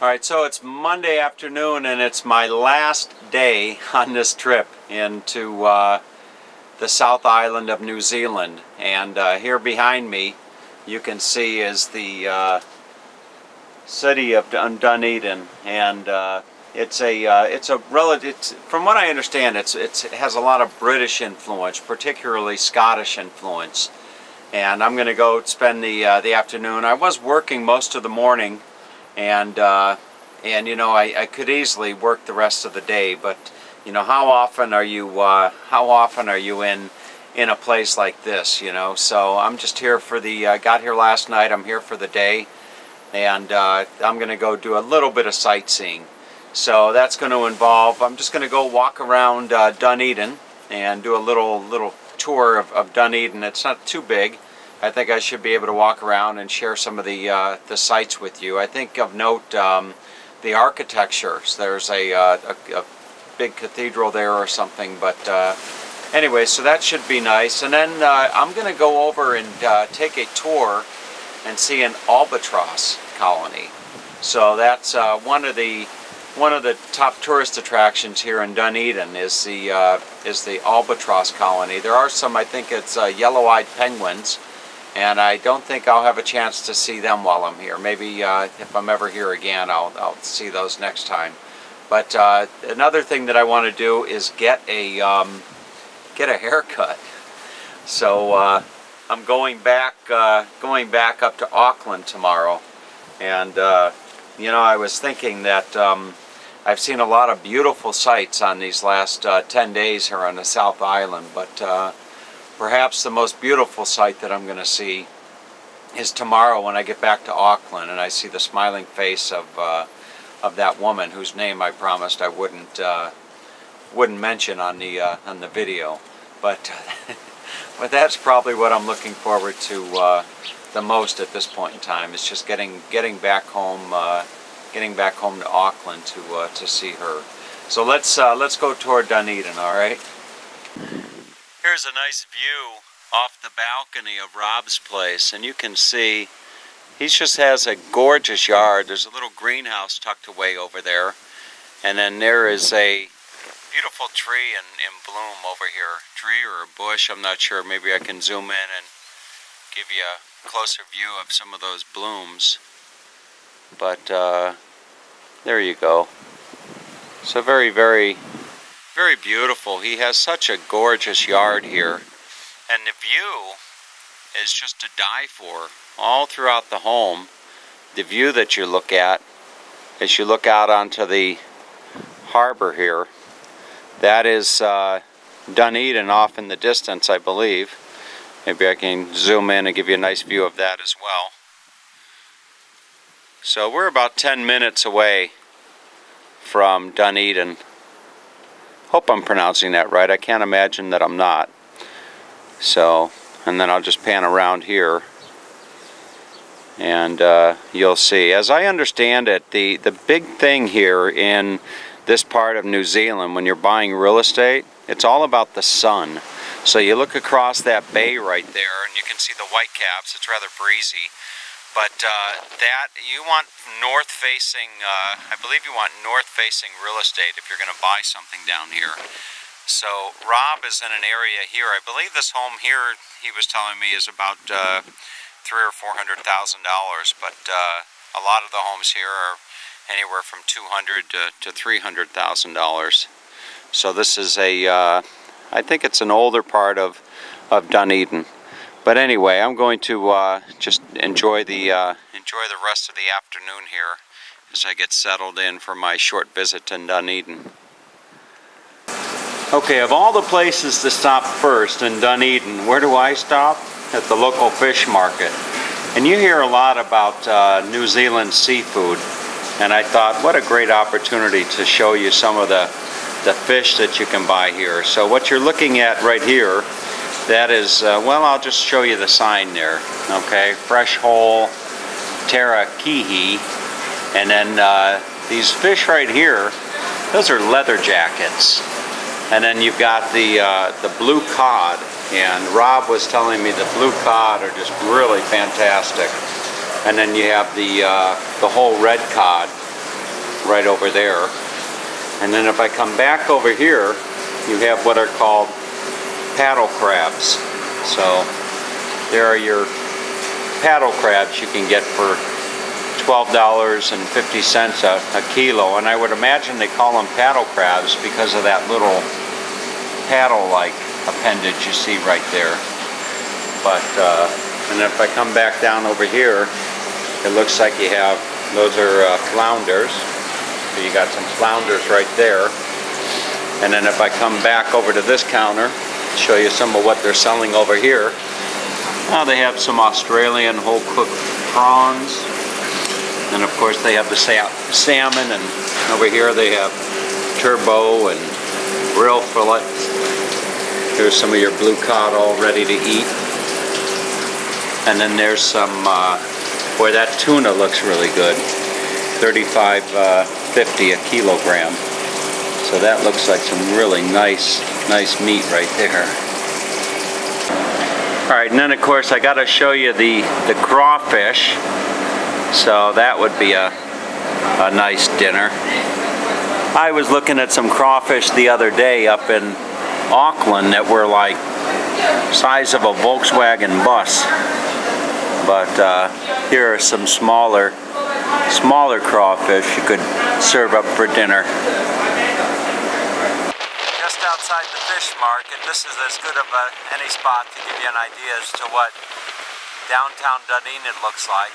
Alright, so it's Monday afternoon and it's my last day on this trip into the South Island of New Zealand. And here behind me you can see is the city of Dunedin, and it's a relative. From what I understand, it has a lot of British influence, particularly Scottish influence. And I'm going to go spend the afternoon. I was working most of the morning, and you know, I could easily work the rest of the day. But you know, how often are you in a place like this? You know, so I'm just here for the. I got here last night. I'm here for the day, and I'm going to go do a little bit of sightseeing. So that's going to involve. I'm just going to go walk around Dunedin and do a little tour of Dunedin. It's not too big. I think I should be able to walk around and share some of the sights with you. I think of note the architecture. There's a big cathedral there or something, but anyway, so that should be nice. And then I'm going to go over and take a tour and see an albatross colony. So that's one of the top tourist attractions here in Dunedin is the albatross colony. There are some, I think it's yellow-eyed penguins, and I don't think I'll have a chance to see them while I'm here. Maybe if I'm ever here again, I'll see those next time. But another thing that I want to do is get a haircut. So I'm going back up to Auckland tomorrow, and you know, I was thinking that I've seen a lot of beautiful sights on these last 10 days here on the South Island, but perhaps the most beautiful sight that I'm going to see is tomorrow when I get back to Auckland and I see the smiling face of that woman whose name I promised I wouldn't mention on the video, but but that's probably what I'm looking forward to the most at this point in time. It's just getting back home to Auckland to see her. So let's go toward Dunedin. All right. Here's a nice view off the balcony of Rob's place, and you can see he just has a gorgeous yard. There's a little greenhouse tucked away over there, and then there is a beautiful tree in bloom over here. Tree or a bush, I'm not sure. Maybe I can zoom in and give you a closer view of some of those blooms. But there you go. So very, very, very beautiful. He has such a gorgeous yard here, and the view is just to die for. All throughout the home, the view that you look at as you look out onto the harbor here, that is Dunedin off in the distance, I believe. Maybe I can zoom in and give you a nice view of that as well. So we're about 10 minutes away from Dunedin. Hope I'm pronouncing that right. I can't imagine that I'm not. So, and then I'll just pan around here, and you'll see. As I understand it, the big thing here in this part of New Zealand, when you're buying real estate, it's all about the sun. So you look across that bay right there, and you can see the whitecaps. It's rather breezy. But that, you want north-facing, I believe you want north-facing real estate if you're going to buy something down here. So Rob is in an area here. I believe this home here, he was telling me, is about $300,000 or $400,000. But a lot of the homes here are anywhere from $200,000 to $300,000. So this is a, I think it's an older part of Dunedin. But anyway, I'm going to just enjoy the rest of the afternoon here as I get settled in for my short visit in Dunedin. Okay, of all the places to stop first in Dunedin, where do I stop? At the local fish market. And you hear a lot about New Zealand seafood, and I thought, what a great opportunity to show you some of the fish that you can buy here. So what you're looking at right here, that is, well, I'll just show you the sign there, okay? Fresh whole tarakihi. And then these fish right here, those are leather jackets. And then you've got the blue cod, and Rob was telling me the blue cod are just really fantastic. And then you have the whole red cod, right over there. And then if I come back over here, you have what are called paddle crabs. So there are your paddle crabs you can get for $12.50 a kilo. And I would imagine they call them paddle crabs because of that little paddle-like appendage you see right there. But, and if I come back down over here, it looks like you have, those are flounders. So you got some flounders right there. And then if I come back over to this counter, show you some of what they're selling over here. Now they have some Australian whole cooked prawns. And of course they have the salmon, and over here they have turbot and grill fillet. Here's some of your blue cod all ready to eat. And then there's some, boy, that tuna looks really good. $35.50 a kilogram. So that looks like some really nice meat right there. Alright, and then of course I gotta show you the crawfish. So that would be a nice dinner. I was looking at some crawfish the other day up in Auckland that were like size of a Volkswagen bus. But here are some smaller crawfish you could serve up for dinner. Just outside the fish market, this is as good of any spot to give you an idea as to what downtown Dunedin looks like.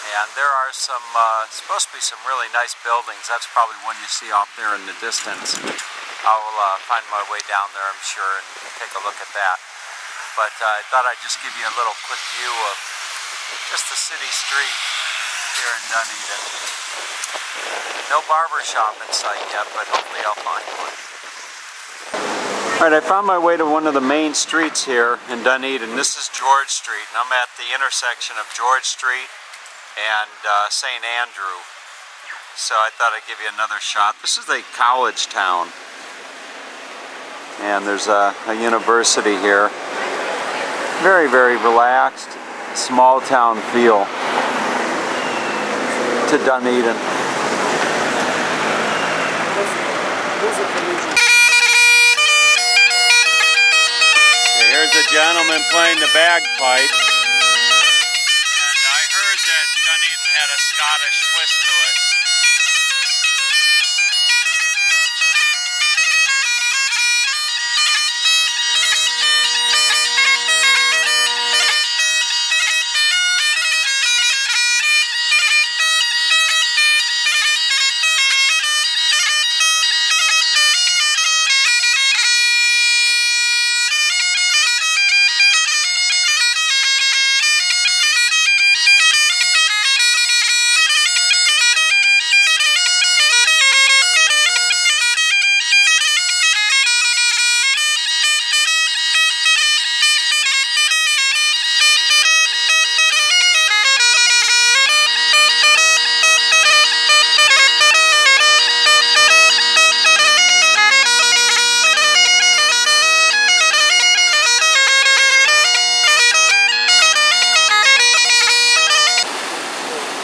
And there are some, supposed to be some really nice buildings. That's probably one you see off there in the distance. I'll find my way down there, I'm sure, and take a look at that. But I thought I'd just give you a little quick view of just the city street here in Dunedin. No barber shop in sight yet, but hopefully I'll find one. Alright, I found my way to one of the main streets here in Dunedin. This is George Street, and I'm at the intersection of George Street and St. Andrew. So I thought I'd give you another shot. This is a college town. And there's a university here. Very, very relaxed, small town feel to Dunedin. Okay, here's a gentleman playing the bagpipes. And I heard that Dunedin had a Scottish twist to it.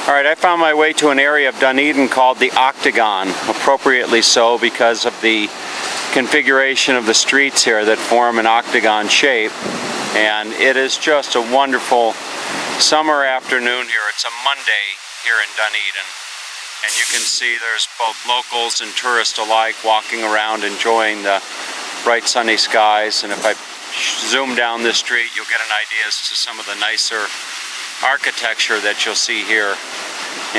Alright, I found my way to an area of Dunedin called the Octogon, appropriately so because of the configuration of the streets here that form an octagon shape. And it is just a wonderful summer afternoon here. It's a Monday here in Dunedin. And you can see there's both locals and tourists alike walking around enjoying the bright sunny skies. And if I zoom down this street, you'll get an idea as to some of the nicer architecture that you'll see here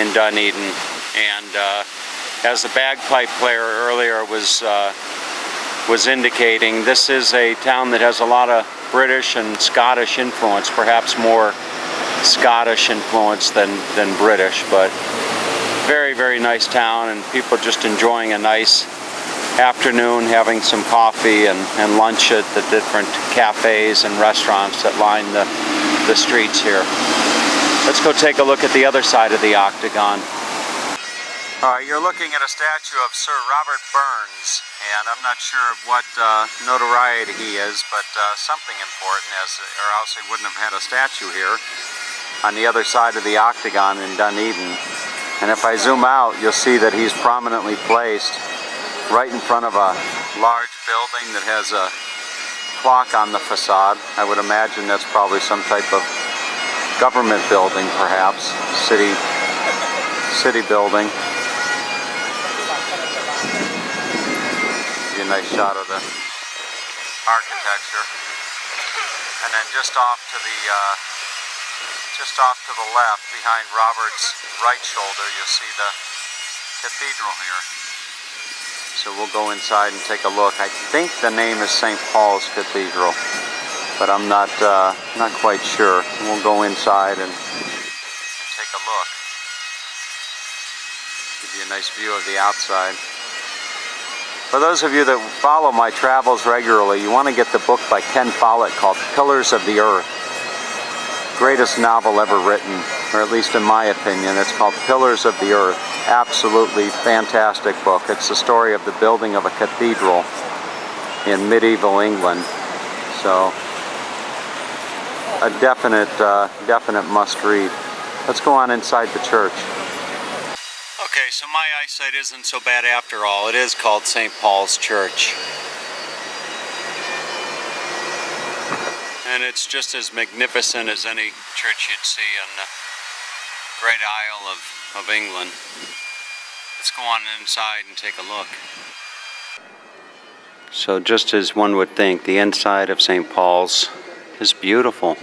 in Dunedin. And as the bagpipe player earlier was indicating, this is a town that has a lot of British and Scottish influence, perhaps more Scottish influence than British, but very, very nice town, and people just enjoying a nice afternoon, having some coffee and lunch at the different cafes and restaurants that line the streets here. Let's go take a look at the other side of the Octogon. You're looking at a statue of Sir Robert Burns, and I'm not sure of what notoriety he is, but something important, or else he wouldn't have had a statue here on the other side of the Octogon in Dunedin. And if I zoom out, you'll see that he's prominently placed right in front of a large building that has a clock on the facade. I would imagine that's probably some type of government building, perhaps. City building. Give you a nice shot of the architecture. And then just off to the left, behind Robert's right shoulder, you'll see the cathedral here. So we'll go inside and take a look. I think the name is St. Paul's Cathedral, but I'm not quite sure. We'll go inside and take a look. Give you a nice view of the outside. For those of you that follow my travels regularly, you want to get the book by Ken Follett called Pillars of the Earth. Greatest novel ever written, or at least in my opinion. It's called Pillars of the Earth. Absolutely fantastic book. It's the story of the building of a cathedral in medieval England. So, a definite must read. Let's go on inside the church. Okay, so my eyesight isn't so bad after all. It is called St. Paul's Church. And it's just as magnificent as any church you'd see on the Great Isle of England. Let's go on inside and take a look. So just as one would think, the inside of St. Paul's is beautiful.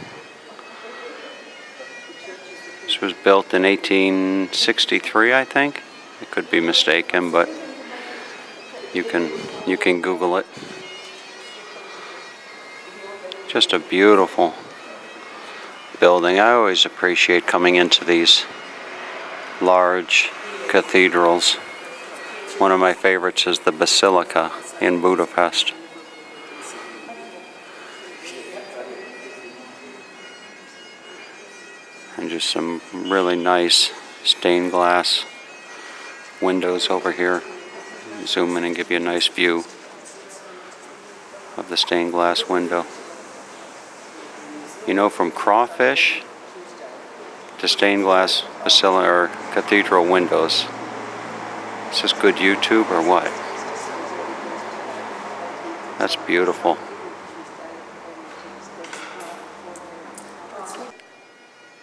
This was built in 1863, I think. I could be mistaken, but you can Google it. Just a beautiful building. I always appreciate coming into these large cathedrals. One of my favorites is the Basilica in Budapest. And just some really nice stained glass windows over here. Zoom in and give you a nice view of the stained glass window. You know, from crawfish to stained glass basilica or cathedral windows. Is this good YouTube or what? That's beautiful.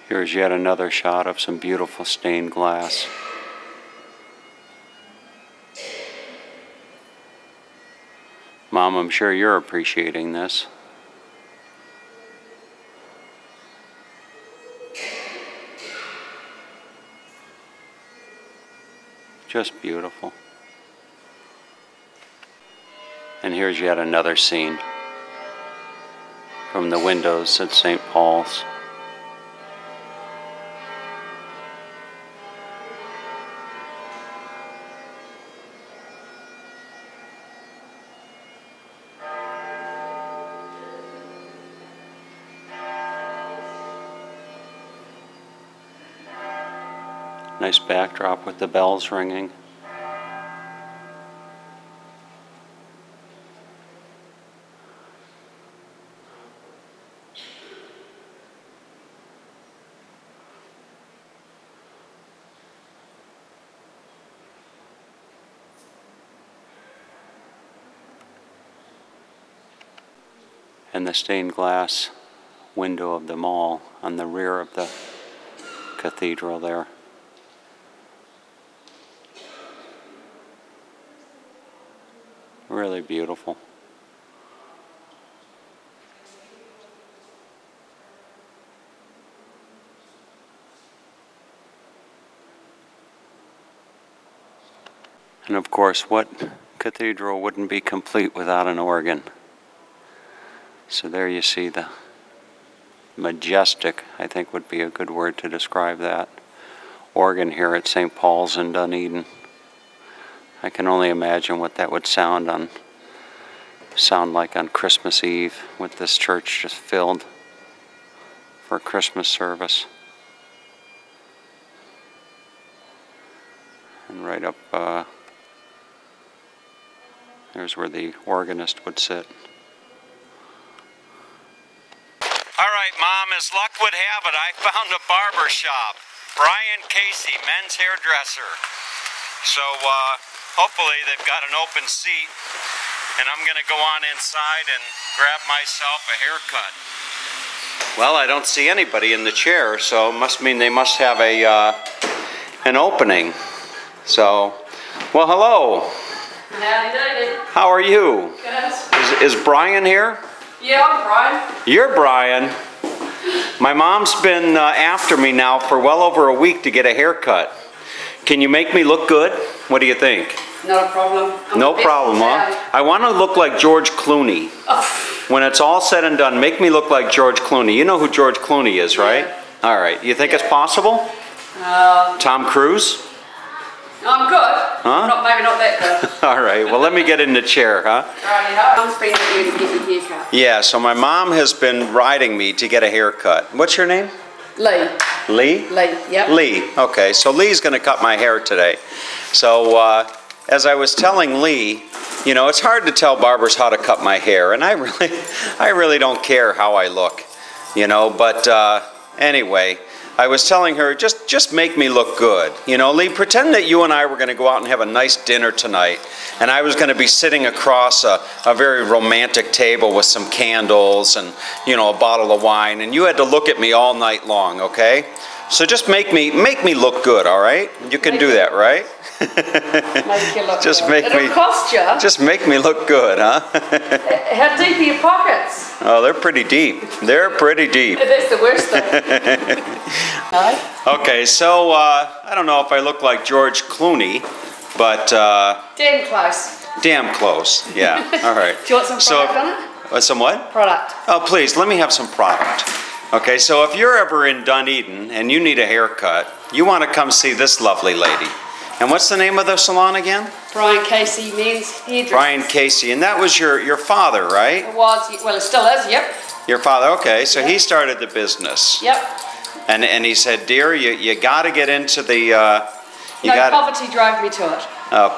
Here's yet another shot of some beautiful stained glass. Mom, I'm sure you're appreciating this. Just beautiful. And here's yet another scene from the windows at St. Paul's. Nice backdrop with the bells ringing. And the stained glass window of the mall on the rear of the cathedral there. Really beautiful. And of course, what cathedral wouldn't be complete without an organ? So there you see the majestic, I think would be a good word to describe that, organ here at St. Paul's in Dunedin. I can only imagine what that would sound like on Christmas Eve, with this church just filled for a Christmas service. And right up, there's where the organist would sit. All right, Mom, as luck would have it, I found a barber shop. Brian Casey, men's hairdresser. So hopefully they've got an open seat, and I'm going to go on inside and grab myself a haircut. Well, I don't see anybody in the chair, so it must mean they must have a an opening. So, well, hello. Howdy doody. How are you? Good. Is Brian here? Yeah, I'm Brian. You're Brian. My mom's been after me now for well over a week to get a haircut. Can you make me look good? What do you think? Not a problem. No problem, huh? I want to look like George Clooney. Oh. When it's all said and done, make me look like George Clooney. You know who George Clooney is, right? Yeah. All right. You think it's possible? Tom Cruise? I'm good. Huh? Maybe not that good. All right. Well, let me get in the chair, huh? Righty-ho. Mum's been with you to get your haircut. Yeah, so my mom has been riding me to get a haircut. What's your name? Lee. Lee? Lee, yep. Lee. Okay, so Lee's going to cut my hair today. So, as I was telling Lee, you know, it's hard to tell barbers how to cut my hair, and I really don't care how I look, you know, but anyway, I was telling her, just make me look good. You know, Lee, pretend that you and I were going to go out and have a nice dinner tonight, and I was going to be sitting across a very romantic table with some candles and, you know, a bottle of wine, and you had to look at me all night long, okay? So just make me look good, all right? You can do that, right? Make you look Just good. make It'll me cost you. Just make me look good, huh? How deep are your pockets? Oh, they're pretty deep. They're pretty deep. That's the worst thing. No? Okay, so I don't know if I look like George Clooney, but Damn close. damn close. Yeah. All right. Do you want some product on it? Some what? Product. Oh, please, let me have some product. Okay, so if you're ever in Dunedin and you need a haircut, you want to come see this lovely lady. And what's the name of the salon again? Brian Casey, men's hairdresser. Brian Casey, and that was your father, right? It was, well, it still is, yep. Your father, okay, so Yep. he started the business. Yep. And he said, dear, you got to get into the... Poverty drove me to it.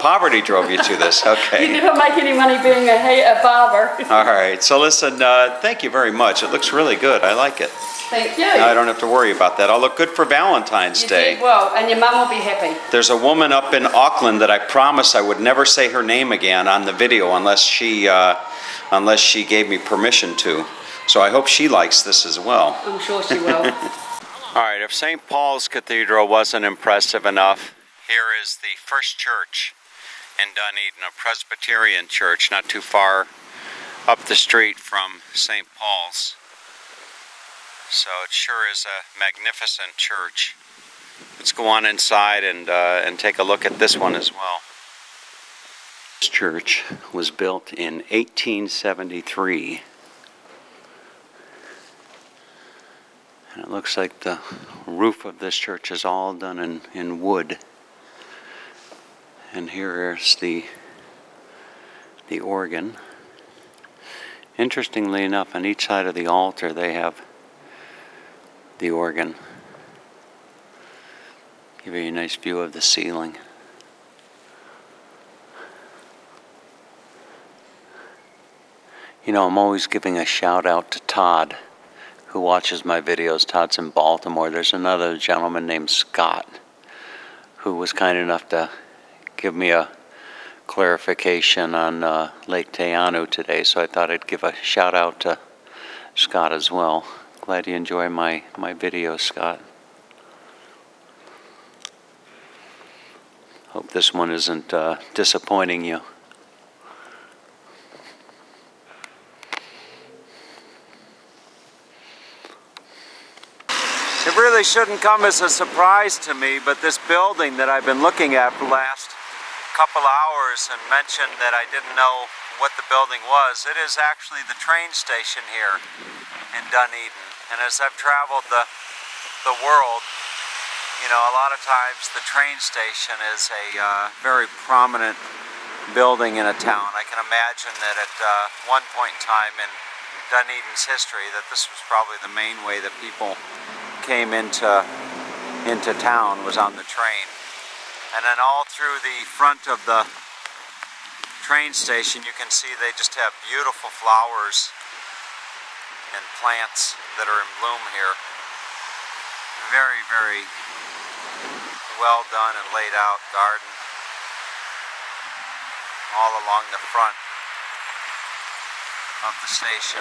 Poverty drove you to this, okay. You never make any money being a barber. All right, so listen, thank you very much. It looks really good. I like it. Thank you. I don't have to worry about that. I'll look good for Valentine's You Day. did well, and your mum will be happy. There's a woman up in Auckland that I promised I would never say her name again on the video unless she gave me permission to. So I hope she likes this as well. I'm sure she will. All right, if St. Paul's Cathedral wasn't impressive enough, here is the First Church in Dunedin, a Presbyterian church not too far up the street from St. Paul's. So it sure is a magnificent church. Let's go on inside and take a look at this one as well. This church was built in 1873. And it looks like the roof of this church is all done in wood. And here is the organ. Interestingly enough, on each side of the altar they have the organ. Give you a nice view of the ceiling. You know, I'm always giving a shout out to Todd, who watches my videos. Todd's in Baltimore. There's another gentleman named Scott who was kind enough to give me a clarification on Lake Teanu today, so I thought I'd give a shout out to Scott as well. Glad you enjoy my videos, Scott. Hope this one isn't disappointing you. It really shouldn't come as a surprise to me, but this building that I've been looking at for the last couple hours and mentioned that I didn't know what the building was, it is actually the train station here in Dunedin. And as I've traveled the world, you know, a lot of times the train station is a very prominent building in a town. I can imagine that at one point in time in Dunedin's history that this was probably the main way that people came into town, was on the train. And then all through the front of the train station you can see they just have beautiful flowers and plants that are in bloom here. Very, very well done and laid out garden all along the front of the station.